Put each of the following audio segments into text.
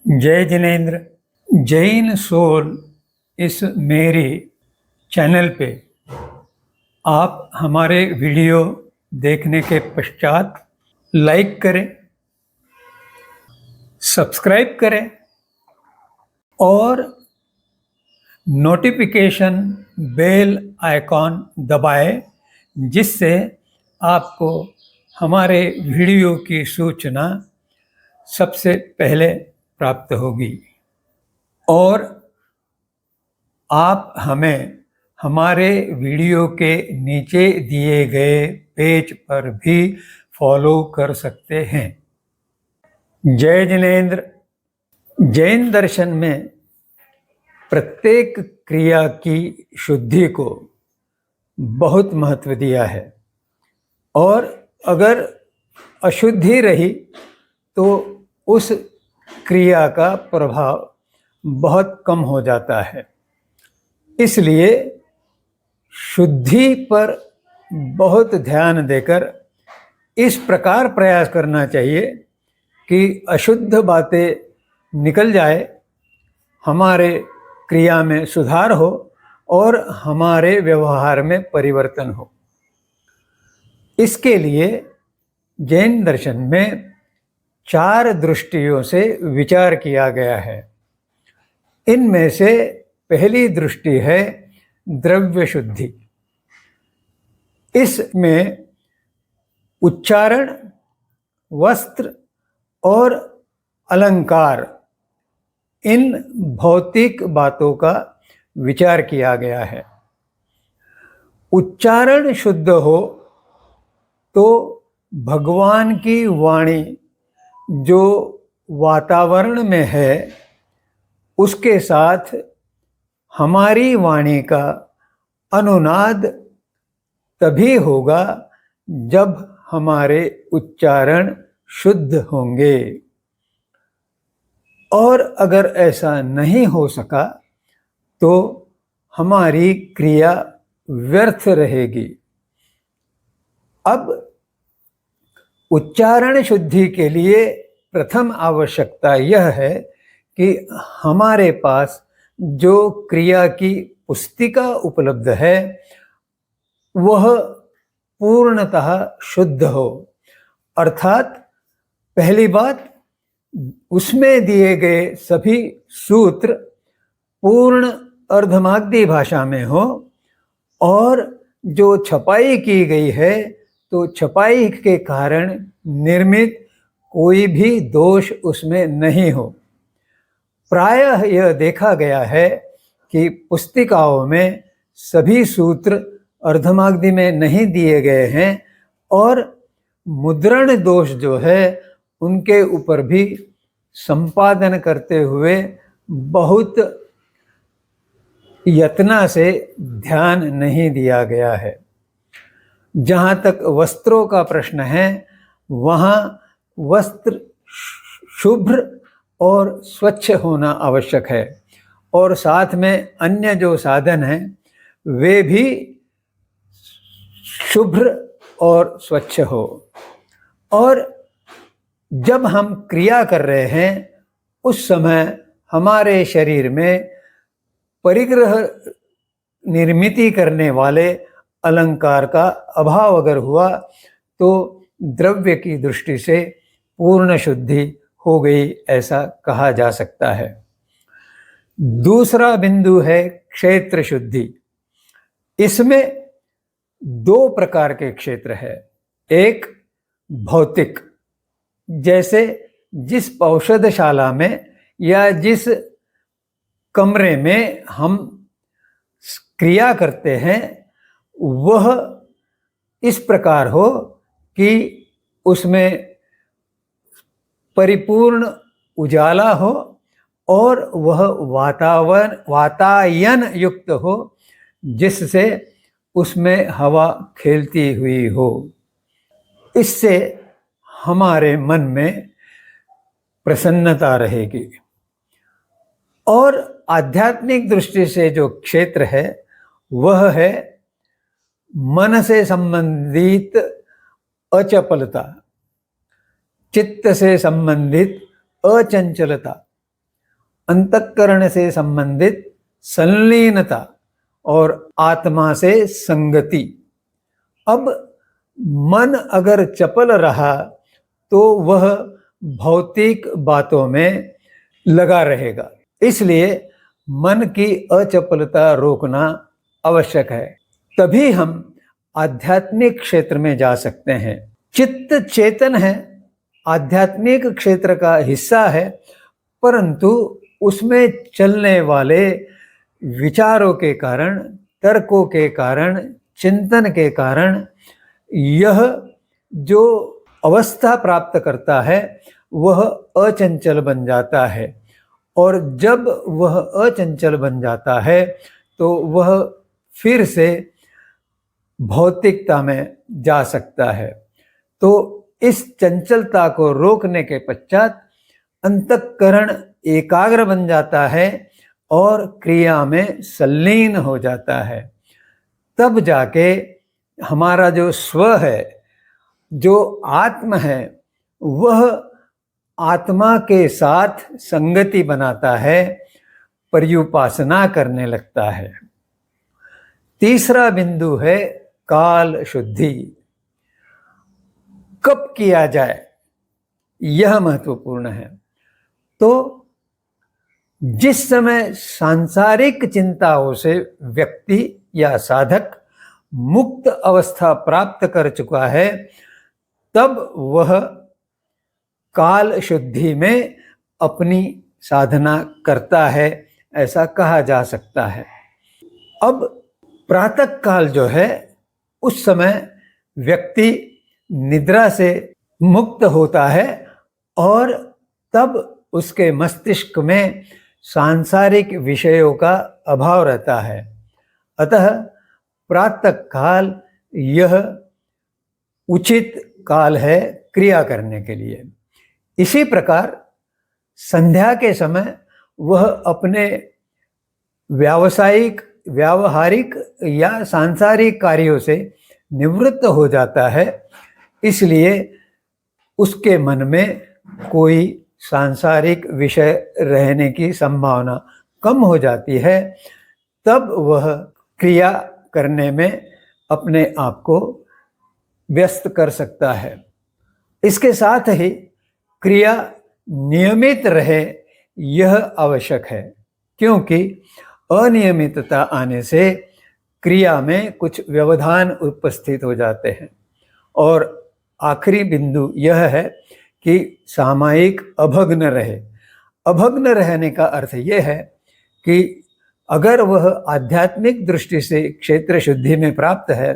जय जिनेन्द्र। जैन सोल इस मेरी चैनल पे आप हमारे वीडियो देखने के पश्चात लाइक करें, सब्सक्राइब करें और नोटिफिकेशन बेल आइकॉन दबाएं, जिससे आपको हमारे वीडियो की सूचना सबसे पहले प्राप्त होगी। और आप हमें हमारे वीडियो के नीचे दिए गए पेज पर भी फॉलो कर सकते हैं। जय जिनेन्द्र। जैन दर्शन में प्रत्येक क्रिया की शुद्धि को बहुत महत्व दिया है, और अगर अशुद्धि रही तो उस क्रिया का प्रभाव बहुत कम हो जाता है। इसलिए शुद्धि पर बहुत ध्यान देकर इस प्रकार प्रयास करना चाहिए कि अशुद्ध बातें निकल जाए, हमारे क्रिया में सुधार हो और हमारे व्यवहार में परिवर्तन हो। इसके लिए जैन दर्शन में 4 दृष्टियों से विचार किया गया है। इनमें से पहली दृष्टि है द्रव्य शुद्धि। इसमें उच्चारण, वस्त्र और अलंकार, इन भौतिक बातों का विचार किया गया है। उच्चारण शुद्ध हो तो भगवान की वाणी जो वातावरण में है उसके साथ हमारी वाणी का अनुनाद तभी होगा जब हमारे उच्चारण शुद्ध होंगे, और अगर ऐसा नहीं हो सका तो हमारी क्रिया व्यर्थ रहेगी। अब उच्चारण शुद्धि के लिए प्रथम आवश्यकता यह है कि हमारे पास जो क्रिया की पुस्तिका उपलब्ध है वह पूर्णतः शुद्ध हो। अर्थात पहली बात, उसमें दिए गए सभी सूत्र पूर्ण अर्धमागधी भाषा में हो, और जो छपाई की गई है तो छपाई के कारण निर्मित कोई भी दोष उसमें नहीं हो। प्रायः यह देखा गया है कि पुस्तिकाओं में सभी सूत्र अर्धमागधी में नहीं दिए गए हैं, और मुद्रण दोष जो है उनके ऊपर भी संपादन करते हुए बहुत यत्न से ध्यान नहीं दिया गया है। जहाँ तक वस्त्रों का प्रश्न है, वहाँ वस्त्र शुभ्र और स्वच्छ होना आवश्यक है, और साथ में अन्य जो साधन हैं वे भी शुभ्र और स्वच्छ हो। और जब हम क्रिया कर रहे हैं उस समय हमारे शरीर में परिग्रह निर्मिति करने वाले अलंकार का अभाव अगर हुआ तो द्रव्य की दृष्टि से पूर्ण शुद्धि हो गई, ऐसा कहा जा सकता है। दूसरा बिंदु है क्षेत्र शुद्धि। इसमें 2 प्रकार के क्षेत्र है। एक भौतिक, जैसे जिस औषधशाला में या जिस कमरे में हम क्रिया करते हैं वह इस प्रकार हो कि उसमें परिपूर्ण उजाला हो और वह वातायन युक्त हो, जिससे उसमें हवा खेलती हुई हो। इससे हमारे मन में प्रसन्नता रहेगी। और आध्यात्मिक दृष्टि से जो क्षेत्र है वह है मन से संबंधित अचपलता, चित्त से संबंधित अचंचलता, अंतःकरण से संबंधित संलीनता और आत्मा से संगति। अब मन अगर चपल रहा तो वह भौतिक बातों में लगा रहेगा, इसलिए मन की अचपलता रोकना आवश्यक है। तभी हम आध्यात्मिक क्षेत्र में जा सकते हैं। चित्त चेतन है, आध्यात्मिक क्षेत्र का हिस्सा है, परंतु उसमें चलने वाले विचारों के कारण, तर्कों के कारण, चिंतन के कारण यह जो अवस्था प्राप्त करता है वह अचंचल बन जाता है, और जब वह अचंचल बन जाता है तो वह फिर से भौतिकता में जा सकता है। तो इस चंचलता को रोकने के पश्चात अंतःकरण एकाग्र बन जाता है और क्रिया में संलीन हो जाता है। तब जाके हमारा जो स्व है, जो आत्म है, वह आत्मा के साथ संगति बनाता है, पर्युपासना करने लगता है। तीसरा बिंदु है काल शुद्धि। कब किया जाए, यह महत्वपूर्ण है। तो जिस समय सांसारिक चिंताओं से व्यक्ति या साधक मुक्त अवस्था प्राप्त कर चुका है, तब वह काल शुद्धि में अपनी साधना करता है, ऐसा कहा जा सकता है। अब प्रातः काल जो है, उस समय व्यक्ति निद्रा से मुक्त होता है और तब उसके मस्तिष्क में सांसारिक विषयों का अभाव रहता है। अतः प्रातः काल यह उचित काल है क्रिया करने के लिए। इसी प्रकार संध्या के समय वह अपने व्यावहारिक या सांसारिक कार्यों से निवृत्त हो जाता है, इसलिए उसके मन में कोई सांसारिक विषय रहने की संभावना कम हो जाती है। तब वह क्रिया करने में अपने आप को व्यस्त कर सकता है। इसके साथ ही क्रिया नियमित रहे, यह आवश्यक है, क्योंकि अनियमितता आने से क्रिया में कुछ व्यवधान उपस्थित हो जाते हैं। और आखिरी बिंदु यह है कि सामायिक अभग्न रहे। अभग्न रहने का अर्थ यह है कि अगर वह आध्यात्मिक दृष्टि से क्षेत्र शुद्धि में प्राप्त है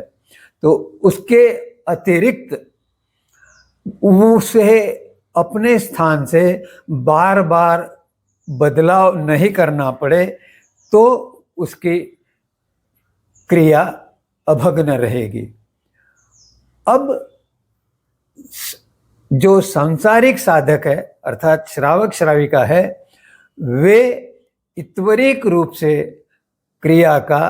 तो उसके अतिरिक्त उसे अपने स्थान से बार बार बदलाव नहीं करना पड़े, तो उसकी क्रिया अभग्न रहेगी। अब जो सांसारिक साधक है, अर्थात श्रावक श्राविका है, वे इत्वरिक रूप से क्रिया का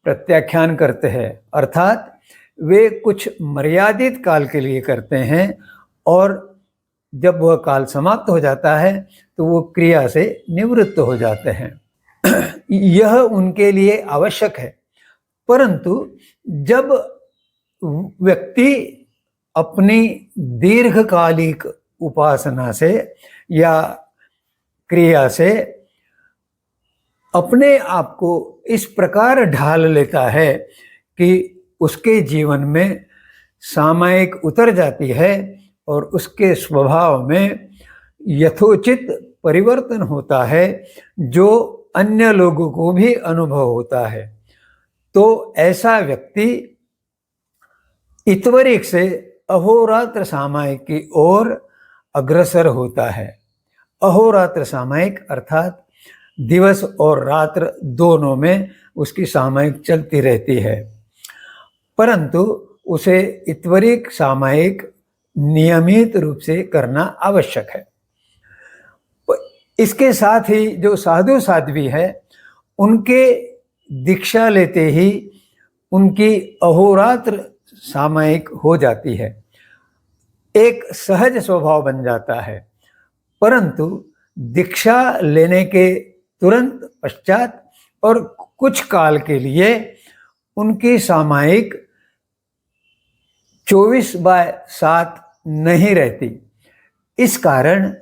प्रत्याख्यान करते हैं, अर्थात वे कुछ मर्यादित काल के लिए करते हैं और जब वह काल समाप्त हो जाता है तो वो क्रिया से निवृत्त हो जाते हैं। यह उनके लिए आवश्यक है। परंतु जब व्यक्ति अपनी दीर्घकालिक उपासना से या क्रिया से अपने आप को इस प्रकार ढाल लेता है कि उसके जीवन में सामायिक उतर जाती है और उसके स्वभाव में यथोचित परिवर्तन होता है, जो अन्य लोगों को भी अनुभव होता है, तो ऐसा व्यक्ति इत्वरिक से अहोरात्र सामायिक की ओर अग्रसर होता है। अहोरात्र सामायिक अर्थात दिवस और रात्र दोनों में उसकी सामायिक चलती रहती है, परंतु उसे इत्वरिक सामायिक नियमित रूप से करना आवश्यक है। इसके साथ ही जो साधु साध्वी है, उनके दीक्षा लेते ही उनकी अहोरात्र सामायिक हो जाती है, एक सहज स्वभाव बन जाता है। परंतु दीक्षा लेने के तुरंत पश्चात और कुछ काल के लिए उनकी सामायिक 24/7 नहीं रहती। इस कारण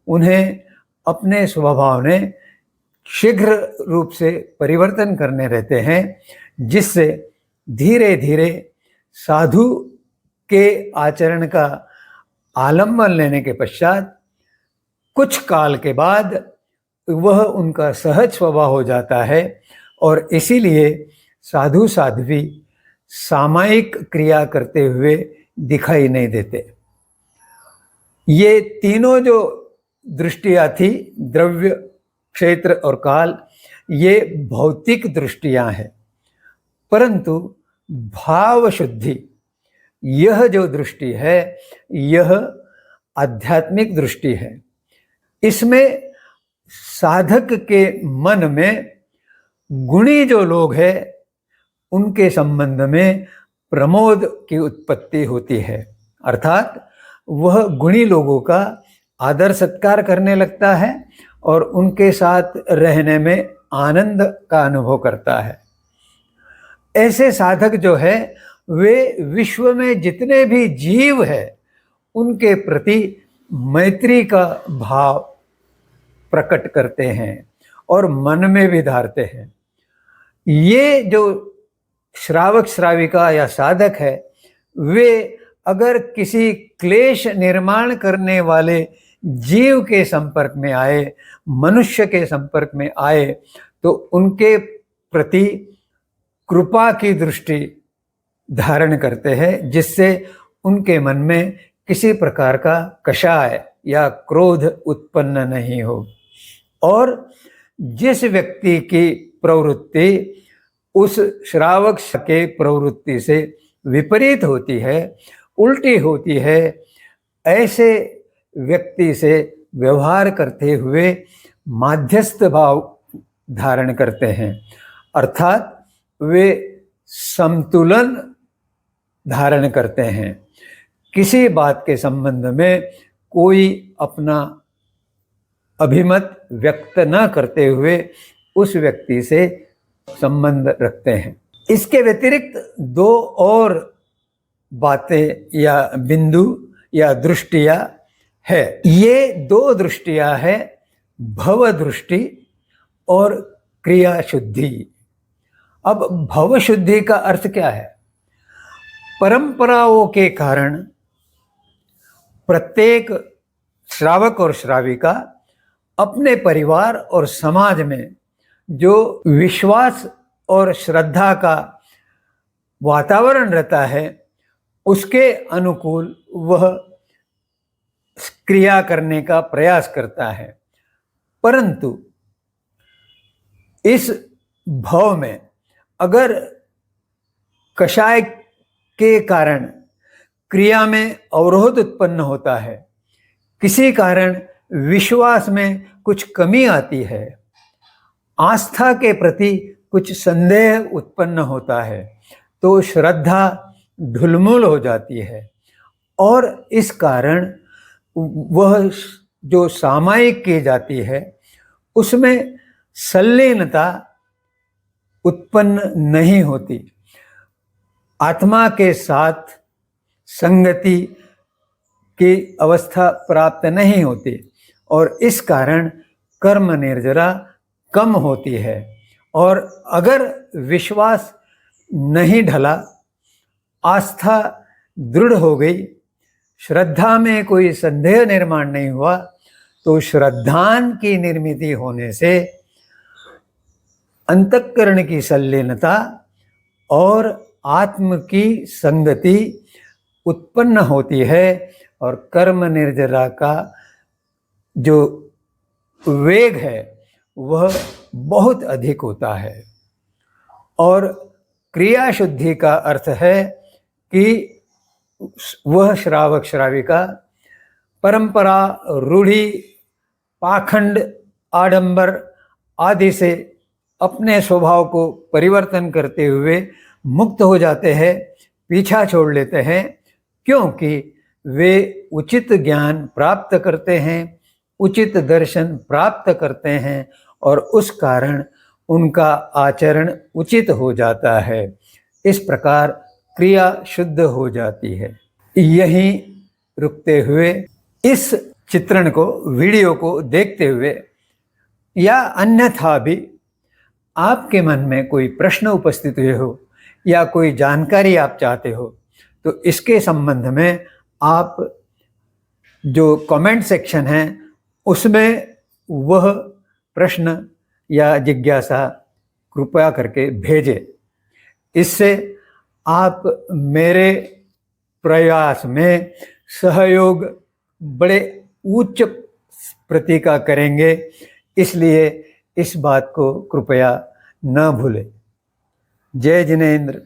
उन्हें अपने स्वभाव में शीघ्र रूप से परिवर्तन करने रहते हैं, जिससे धीरे धीरे साधु के आचरण का आलम्बन लेने के पश्चात कुछ काल के बाद वह उनका सहज स्वभाव हो जाता है और इसीलिए साधु साध्वी सामायिक क्रिया करते हुए दिखाई नहीं देते। ये तीनों जो दृष्टियाँ थी, द्रव्य, क्षेत्र और काल, ये भौतिक दृष्टियाँ हैं, परंतु भाव शुद्धि यह जो दृष्टि है यह आध्यात्मिक दृष्टि है। इसमें साधक के मन में गुणी जो लोग हैं उनके संबंध में प्रमोद की उत्पत्ति होती है, अर्थात वह गुणी लोगों का आदर सत्कार करने लगता है और उनके साथ रहने में आनंद का अनुभव करता है। ऐसे साधक जो है वे विश्व में जितने भी जीव है उनके प्रति मैत्री का भाव प्रकट करते हैं और मन में भी धारते हैं। ये जो श्रावक श्राविका या साधक है वे अगर किसी क्लेश निर्माण करने वाले जीव के संपर्क में आए, मनुष्य के संपर्क में आए, तो उनके प्रति कृपा की दृष्टि धारण करते हैं, जिससे उनके मन में किसी प्रकार का कषाय या क्रोध उत्पन्न नहीं हो। और जिस व्यक्ति की प्रवृत्ति उस श्रावक के प्रवृत्ति से विपरीत होती है, उल्टी होती है, ऐसे व्यक्ति से व्यवहार करते हुए माध्यस्थ भाव धारण करते हैं, अर्थात वे संतुलन धारण करते हैं। किसी बात के संबंध में कोई अपना अभिमत व्यक्त न करते हुए उस व्यक्ति से संबंध रखते हैं। इसके व्यतिरिक्त दो और बातें या बिंदु या दृष्टियां है। ये दो दृष्टियां है, भव दृष्टि और क्रिया शुद्धि। अब भव शुद्धि का अर्थ क्या है? परंपराओं के कारण प्रत्येक श्रावक और श्राविका अपने परिवार और समाज में जो विश्वास और श्रद्धा का वातावरण रहता है उसके अनुकूल वह क्रिया करने का प्रयास करता है, परंतु इस भाव में अगर कषाय के कारण क्रिया में अवरोध उत्पन्न होता है, किसी कारण विश्वास में कुछ कमी आती है, आस्था के प्रति कुछ संदेह उत्पन्न होता है, तो श्रद्धा ढुलमुल हो जाती है और इस कारण वह जो सामायिक की जाती है उसमें संलीनता उत्पन्न नहीं होती, आत्मा के साथ संगति की अवस्था प्राप्त नहीं होती और इस कारण कर्म निर्जरा कम होती है। और अगर विश्वास नहीं ढला, आस्था दृढ़ हो गई, श्रद्धा में कोई संदेह निर्माण नहीं हुआ, तो श्रद्धान की निर्मिति होने से अंतःकरण की संलीनता और आत्म की संगति उत्पन्न होती है और कर्म निर्जरा का जो वेग है वह बहुत अधिक होता है। और क्रिया शुद्धि का अर्थ है कि वह श्रावक श्राविका परंपरा, रूढ़ी, पाखंड, आडंबर आदि से अपने स्वभाव को परिवर्तन करते हुए मुक्त हो जाते हैं, पीछा छोड़ लेते हैं, क्योंकि वे उचित ज्ञान प्राप्त करते हैं, उचित दर्शन प्राप्त करते हैं और उस कारण उनका आचरण उचित हो जाता है। इस प्रकार क्रिया शुद्ध हो जाती है। यहीं रुकते हुए इस चित्रण को, वीडियो को देखते हुए या अन्यथा भी आपके मन में कोई प्रश्न उपस्थित हुए हो या कोई जानकारी आप चाहते हो तो इसके संबंध में आप जो कमेंट सेक्शन है उसमें वह प्रश्न या जिज्ञासा कृपया करके भेजें। इससे आप मेरे प्रयास में सहयोग बड़े उच्च प्रति का करेंगे, इसलिए इस बात को कृपया न भूलें। जय जिनेंद्र।